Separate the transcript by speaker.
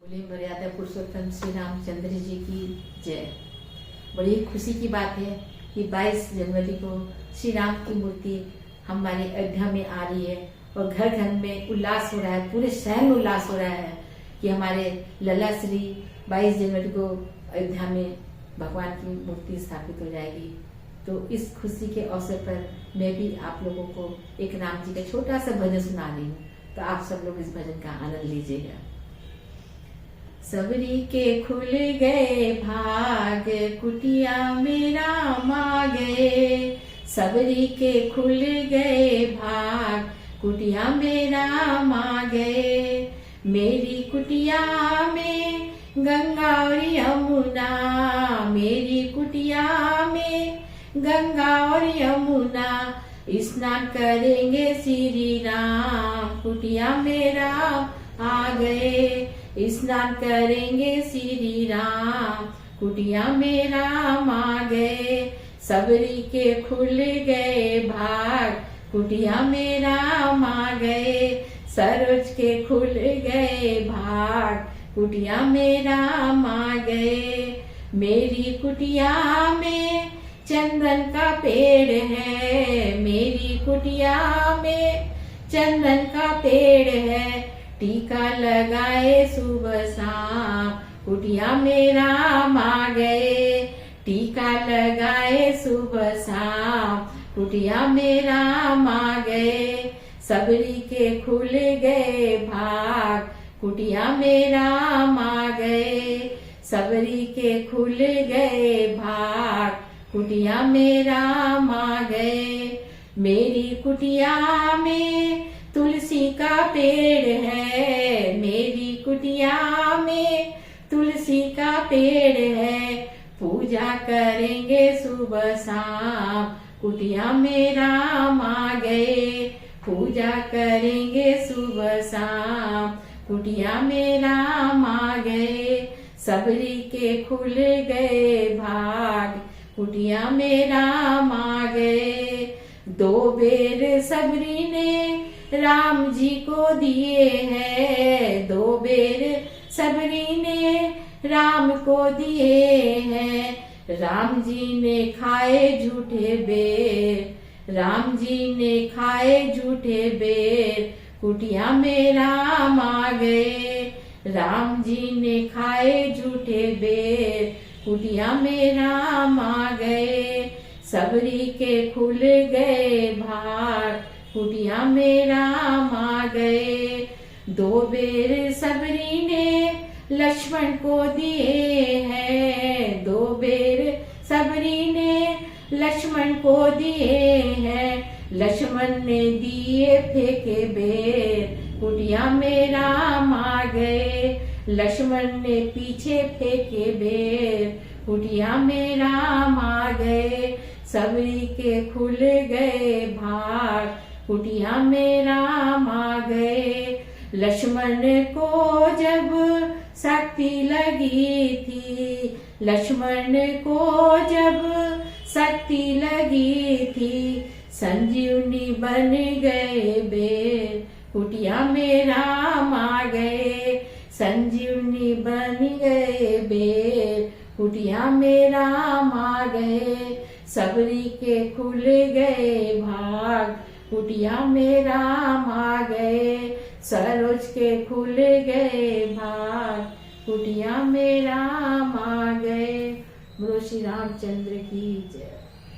Speaker 1: बोले मर्यादा पुरुषोत्तम श्री रामचंद्र जी की जय। बड़ी खुशी की बात है कि 22 जनवरी को श्री राम की मूर्ति हमारे अयोध्या में आ रही है और घर घर में उल्लास हो रहा है, पूरे शहर में उल्लास हो रहा है कि हमारे लल्ला श्री 22 जनवरी को अयोध्या में भगवान की मूर्ति स्थापित हो जाएगी। तो इस खुशी के अवसर पर मैं भी आप लोगों को एक राम जी का छोटा सा भजन सुना रही हूँ, तो आप सब लोग इस भजन का आनंद लीजिएगा। सबरी के खुल गए भाग, कुटिया में राम आ गए। सबरी के खुल गए भाग, कुटिया में राम आ गए। मेरी कुटिया में गंगा और यमुना, मेरी कुटिया में गंगा और यमुना, स्नान करेंगे श्री राम, कुटिया में राम आ गए। स्नान करेंगे श्री राम, कुटिया में राम आ गए। सबरी के खुल गए भाग, कुटिया में राम आ गए। सरोज के खुल गए भाग, कुटिया में राम आ गए। मेरी कुटिया में चंदन का पेड़ है, मेरी कुटिया में चंदन का पेड़ है। टीका लगाए सुबह शाम, कुटिया में राम आ गए। टीका लगाए सुबह शाम, कुटिया में राम आ गए। सबरी के खुल गए भाग, कुटिया में राम आ गए। सबरी के खुल गए भाग, कुटिया में राम आ गए। मेरी कुटिया में तुलसी का पेड़ है, मेरी कुटिया में तुलसी का पेड़ है। पूजा करेंगे सुबह शाम, कुटिया में राम आ गए। पूजा करेंगे सुबह शाम, कुटिया में राम आ गए। सबरी के खुल गए भाग, कुटिया में राम आ गए। 2 बेर सबरी ने राम जी को दिए हैं, 2 बेर सबरी ने राम को दिए हैं। राम जी ने खाए झूठे बेर, राम जी ने खाए झूठे बेर, कुटिया में राम आ गए। राम जी ने खाए झूठे बेर, कुटिया में राम आ गए। सबरी के खुल गए भाग, कुटिया में राम आ गए। 2 बेर सबरी ने लक्ष्मण को दिए हैं, 2 बेर सबरी ने लक्ष्मण को दिए हैं। लक्ष्मण ने दिए फेंके बेर, कुटिया में राम आ गए। लक्ष्मण ने पीछे फेंके बेर, कुटिया में राम आ गए। सबरी के खुल गए भाग, कुटिया में राम आ गए। लक्ष्मण को जब शक्ति लगी थी, लक्ष्मण को जब शक्ति लगी थी, संजीवनी बन गए बेर, कुटिया में राम आ गए। संजीवनी बन गए बेर, कुटिया में राम आ गए। सबरी के खुल गए भाग, कुटिया में राम आ गए। सरोज के खुल गए भाग, कुटिया में राम आ गए। बोलो श्री रामचंद्र की जय।